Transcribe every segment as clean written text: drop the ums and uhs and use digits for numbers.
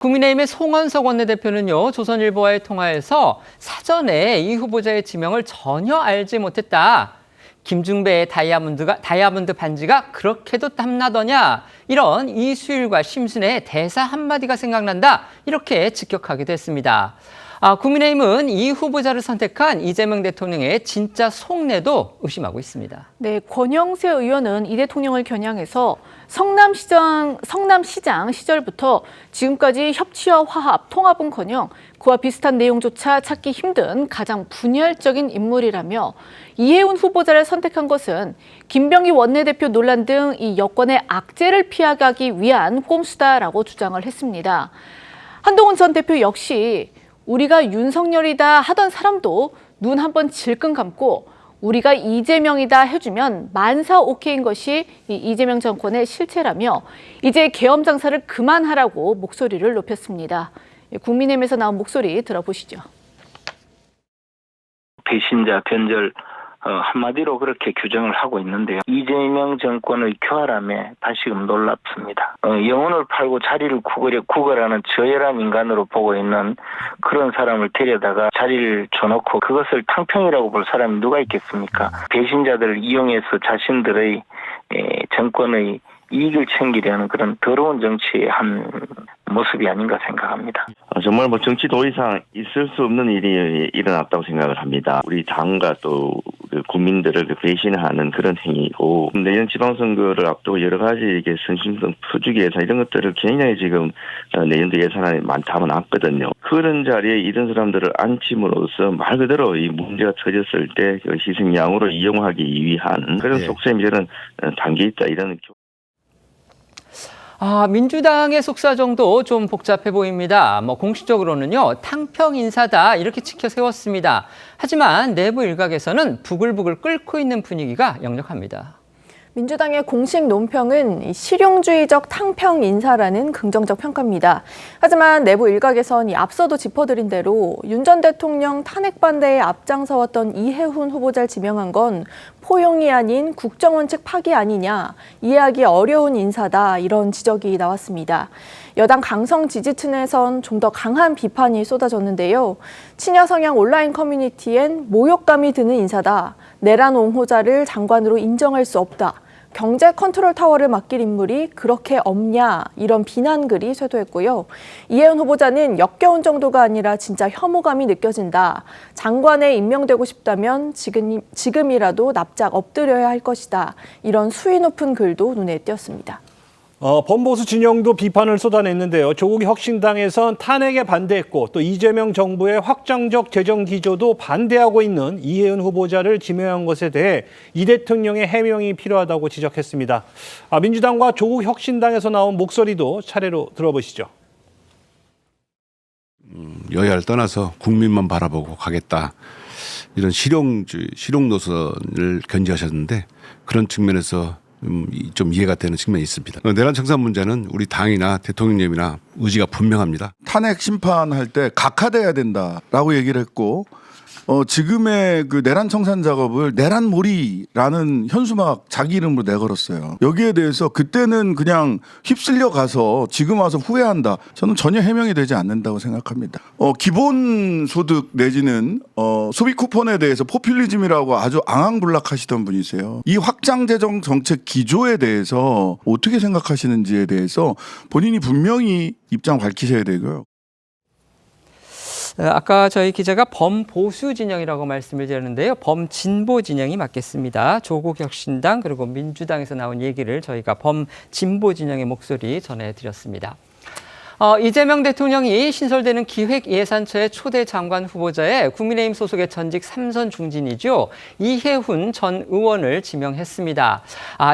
국민의힘의 송원석 원내대표는요, 조선일보와의 통화에서 사전에 이 후보자의 지명을 전혀 알지 못했다. 김중배의 다이아몬드 반지가 그렇게도 탐나더냐? 이런 이수일과 심순의 대사 한마디가 생각난다. 이렇게 직격하기도 했습니다. 국민의힘은 이 후보자를 선택한 이재명 대통령의 진짜 속내도 의심하고 있습니다. 네, 권영세 의원은 이 대통령을 겨냥해서 성남시장 시절부터 지금까지 협치와 화합, 통합은커녕 그와 비슷한 내용조차 찾기 힘든 가장 분열적인 인물이라며 이해훈 후보자를 선택한 것은 김병기 원내대표 논란 등 이 여권의 악재를 피하기 위한 꼼수다라고 주장을 했습니다. 한동훈 전 대표 역시 우리가 윤석열이다 하던 사람도 눈 한번 질끈 감고 우리가 이재명이다 해주면 만사 오케이인 것이 이 이재명 정권의 실체라며 이제 계엄 장사를 그만하라고 목소리를 높였습니다. 국민의힘에서 나온 목소리 들어보시죠. 배신자, 변절, 한마디로 그렇게 규정을 하고 있는데요. 이재명 정권의 교활함에 다시금 놀랍습니다. 영혼을 팔고 자리를 구걸하는 저열한 인간으로 보고 있는 그런 사람을 데려다가 자리를 줘놓고 그것을 탕평이라고 볼 사람이 누가 있겠습니까? 배신자들을 이용해서 자신들의 정권의 이익을 챙기려는 그런 더러운 정치의 한 모습이 아닌가 생각합니다. 정말 정치 도의상 있을 수 없는 일이 일어났다고 생각을 합니다. 우리 당과 또 국민들을 배신하는 그런 행위고 내년 지방선거를 앞두고 여러 가지 이게 선심성 표주기 예산 이런 것들을 굉장히 지금 내년도 예산안에 담아놨거든요. 그런 자리에 이런 사람들을 앉힘으로써 말 그대로 이 문제가 터졌을 때 희생양으로 이용하기 위한 그런 속셈이 저는 담겨 있다 이런. 민주당의 속사정도 좀 복잡해 보입니다. 공식적으로는요, 탕평 인사다 이렇게 치켜 세웠습니다. 하지만 내부 일각에서는 부글부글 끓고 있는 분위기가 역력합니다. 민주당의 공식 논평은 실용주의적 탕평 인사라는 긍정적 평가입니다. 하지만 내부 일각에선 앞서도 짚어드린 대로 윤 전 대통령 탄핵 반대에 앞장서왔던 이해훈 후보자를 지명한 건 포용이 아닌 국정원칙 파기 아니냐, 이해하기 어려운 인사다 이런 지적이 나왔습니다. 여당 강성 지지층에선 좀 더 강한 비판이 쏟아졌는데요. 친여 성향 온라인 커뮤니티엔 모욕감이 드는 인사다. 내란 옹호자를 장관으로 인정할 수 없다. 경제 컨트롤 타워를 맡길 인물이 그렇게 없냐 이런 비난글이 쇄도했고요. 이해훈 후보자는 역겨운 정도가 아니라 진짜 혐오감이 느껴진다. 장관에 임명되고 싶다면 지금이라도 납작 엎드려야 할 것이다. 이런 수위 높은 글도 눈에 띄었습니다. 범보수 진영도 비판을 쏟아냈는데요. 조국 혁신당에선 탄핵에 반대했고 또 이재명 정부의 확장적 재정 기조도 반대하고 있는 이해훈 후보자를 지명한 것에 대해 이 대통령의 해명이 필요하다고 지적했습니다. 민주당과 조국 혁신당에서 나온 목소리도 차례로 들어보시죠. 여야를 떠나서 국민만 바라보고 가겠다. 이런 실용 노선을 견지하셨는데 그런 측면에서 좀 이해가 되는 측면이 있습니다. 내란 청산 문제는 우리 당이나 대통령님이나 의지가 분명합니다. 탄핵 심판할 때 각하돼야 된다라고 얘기를 했고 지금의 그 내란 청산 작업을 내란몰이라는 현수막 자기 이름으로 내걸었어요. 여기에 대해서 그때는 그냥 휩쓸려 가서 지금 와서 후회한다. 저는 전혀 해명이 되지 않는다고 생각합니다. 기본소득 내지는 소비 쿠폰에 대해서 포퓰리즘이라고 아주 앙앙불락하시던 분이세요. 이 확장재정 정책 기조에 대해서 어떻게 생각하시는지에 대해서 본인이 분명히 입장 밝히셔야 되고요. 아까 저희 기자가 범보수 진영이라고 말씀을 드렸는데요. 범진보 진영이 맞겠습니다. 조국 혁신당 그리고 민주당에서 나온 얘기를 저희가 범진보 진영의 목소리 전해드렸습니다. 이재명 대통령이 신설되는 기획예산처의 초대 장관 후보자에 국민의힘 소속의 전직 3선 중진이죠. 이해훈 전 의원을 지명했습니다.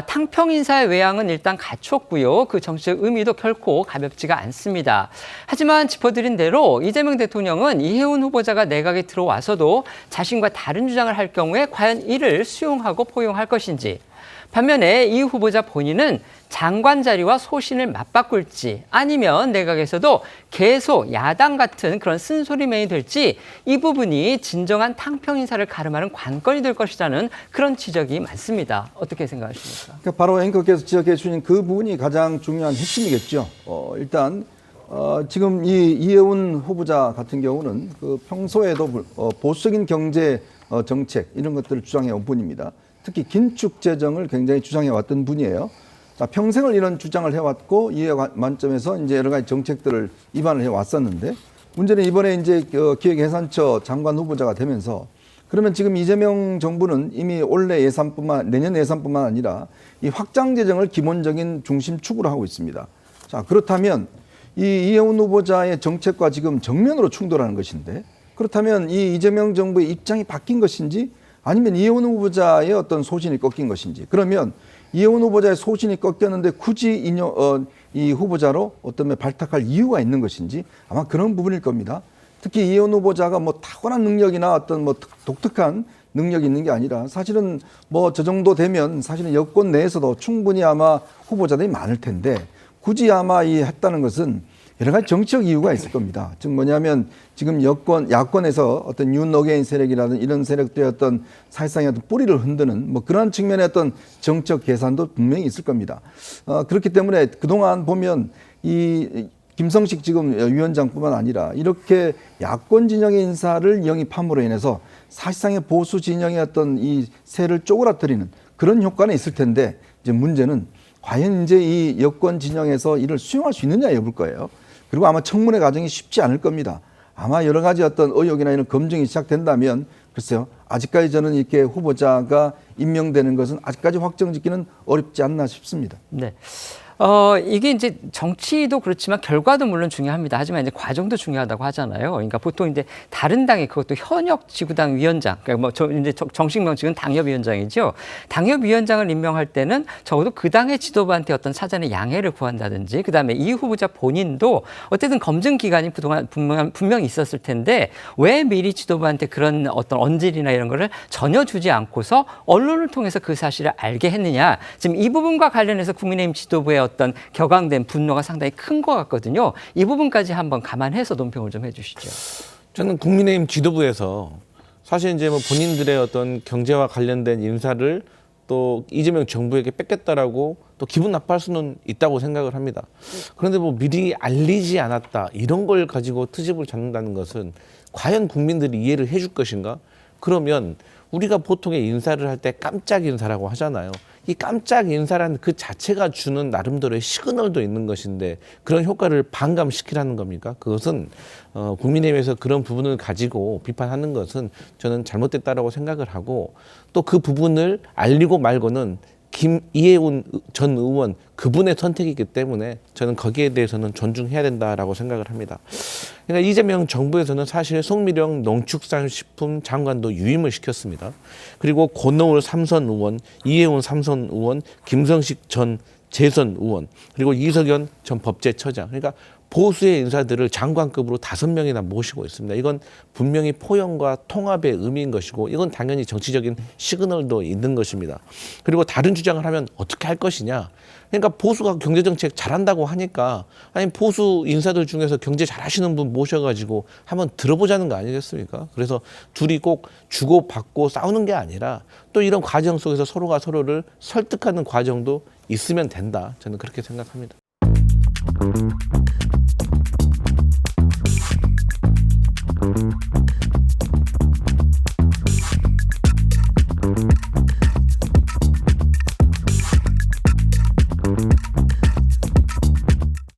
탕평 인사의 외양은 일단 갖췄고요. 그 정치적 의미도 결코 가볍지가 않습니다. 하지만 짚어드린 대로 이재명 대통령은 이해훈 후보자가 내각에 들어와서도 자신과 다른 주장을 할 경우에 과연 이를 수용하고 포용할 것인지, 반면에 이 후보자 본인은 장관 자리와 소신을 맞바꿀지 아니면 내각에서도 계속 야당 같은 그런 쓴소리맨이 될지 이 부분이 진정한 탕평 인사를 가름하는 관건이 될 것이라는 그런 지적이 많습니다. 어떻게 생각하십니까? 바로 앵커께서 지적해 주신 그 부분이 가장 중요한 핵심이겠죠. 일단 지금 이 이해운 후보자 같은 경우는 그 평소에도 보수적인 경제 정책 이런 것들을 주장해 온 분입니다. 특히 긴축 재정을 굉장히 주장해 왔던 분이에요. 자, 평생을 이런 주장을 해왔고 이에 만점에서 이제 여러 가지 정책들을 입안을 해 왔었는데 문제는 이번에 이제 기획예산처 장관 후보자가 되면서 그러면 지금 이재명 정부는 이미 내년 예산뿐만 아니라 이 확장 재정을 기본적인 중심축으로 하고 있습니다. 자, 그렇다면 이 이해운 후보자의 정책과 지금 정면으로 충돌하는 것인데 그렇다면 이 이재명 정부의 입장이 바뀐 것인지 아니면 이해운 후보자의 어떤 소신이 꺾인 것인지 그러면 이해운 후보자의 소신이 꺾였는데 굳이 이 후보자로 어떤 발탁할 이유가 있는 것인지 아마 그런 부분일 겁니다. 특히 이해운 후보자가 뭐 타고난 능력이나 어떤 뭐 독특한 능력이 있는 게 아니라 사실은 뭐 저 정도 되면 사실은 여권 내에서도 충분히 아마 후보자들이 많을 텐데 굳이 아마 했다는 것은 여러 가지 정치적 이유가 있을 겁니다. 즉 뭐냐면 지금 야권에서 어떤 윤어게인 세력이라든 이런 세력들의 어떤 사실상의 어떤 뿌리를 흔드는 뭐 그런 측면의 어떤 정책 계산도 분명히 있을 겁니다. 그렇기 때문에 그동안 보면 이 김성식 지금 위원장뿐만 아니라 이렇게 야권 진영의 인사를 영입함으로 인해서 사실상의 보수 진영의 어떤 이 세를 쪼그라뜨리는 그런 효과는 있을 텐데 이제 문제는 과연 이제 이 여권 진영에서 이를 수용할 수 있느냐 여부일 거예요. 그리고 아마 청문회 과정이 쉽지 않을 겁니다. 아마 여러 가지 어떤 의혹이나 이런 검증이 시작된다면 글쎄요. 아직까지 저는 이렇게 후보자가 임명되는 것은 아직까지 확정짓기는 어렵지 않나 싶습니다. 네. 이게 이제 정치도 그렇지만 결과도 물론 중요합니다. 하지만 이제 과정도 중요하다고 하잖아요. 그러니까 보통 이제 다른 당의 그것도 현역 지구당 위원장, 그러니까 뭐 이제 정식 명칭은 당협위원장이죠. 당협위원장을 임명할 때는 적어도 그 당의 지도부한테 어떤 사전에 양해를 구한다든지, 그 다음에 이 후보자 본인도 어쨌든 검증 기간이 그동안 분명히 있었을 텐데 왜 미리 지도부한테 그런 어떤 언질이나 이런 거를 전혀 주지 않고서 언론을 통해서 그 사실을 알게 했느냐. 지금 이 부분과 관련해서 국민의힘 지도부의 어떤 격앙된 분노가 상당히 큰 것 같거든요. 이 부분까지 한번 감안해서 논평을 좀 해주시죠. 저는 국민의힘 지도부에서 사실 이제 뭐 본인들의 어떤 경제와 관련된 인사를 또 이재명 정부에게 뺏겼다라고 또 기분 나빠할 수는 있다고 생각을 합니다. 그런데 뭐 미리 알리지 않았다 이런 걸 가지고 트집을 잡는다는 것은 과연 국민들이 이해를 해줄 것인가? 그러면 우리가 보통의 인사를 할 때 깜짝 인사라고 하잖아요. 이 깜짝 인사라는 그 자체가 주는 나름대로의 시그널도 있는 것인데 그런 효과를 반감시키라는 겁니까? 그것은 국민의힘에서 그런 부분을 가지고 비판하는 것은 저는 잘못됐다라고 생각을 하고 또 그 부분을 알리고 말고는 이해운 전 의원 그분의 선택이기 때문에 저는 거기에 대해서는 존중해야 된다라고 생각을 합니다. 그러니까 이재명 정부에서는 사실 송미령 농축산식품 장관도 유임을 시켰습니다. 그리고 권노을 삼선 의원, 이해운 삼선 의원, 김성식 전 재선 의원, 그리고 이석연 전 법제처장. 그러니까 보수의 인사들을 장관급으로 5명이나 모시고 있습니다. 이건 분명히 포용과 통합의 의미인 것이고 이건 당연히 정치적인 시그널도 있는 것입니다. 그리고 다른 주장을 하면 어떻게 할 것이냐. 그러니까 보수가 경제정책 잘한다고 하니까 아니 보수 인사들 중에서 경제 잘하시는 분 모셔가지고 한번 들어보자는 거 아니겠습니까? 그래서 둘이 꼭 주고받고 싸우는 게 아니라 또 이런 과정 속에서 서로가 서로를 설득하는 과정도 있으면 된다. 저는 그렇게 생각합니다.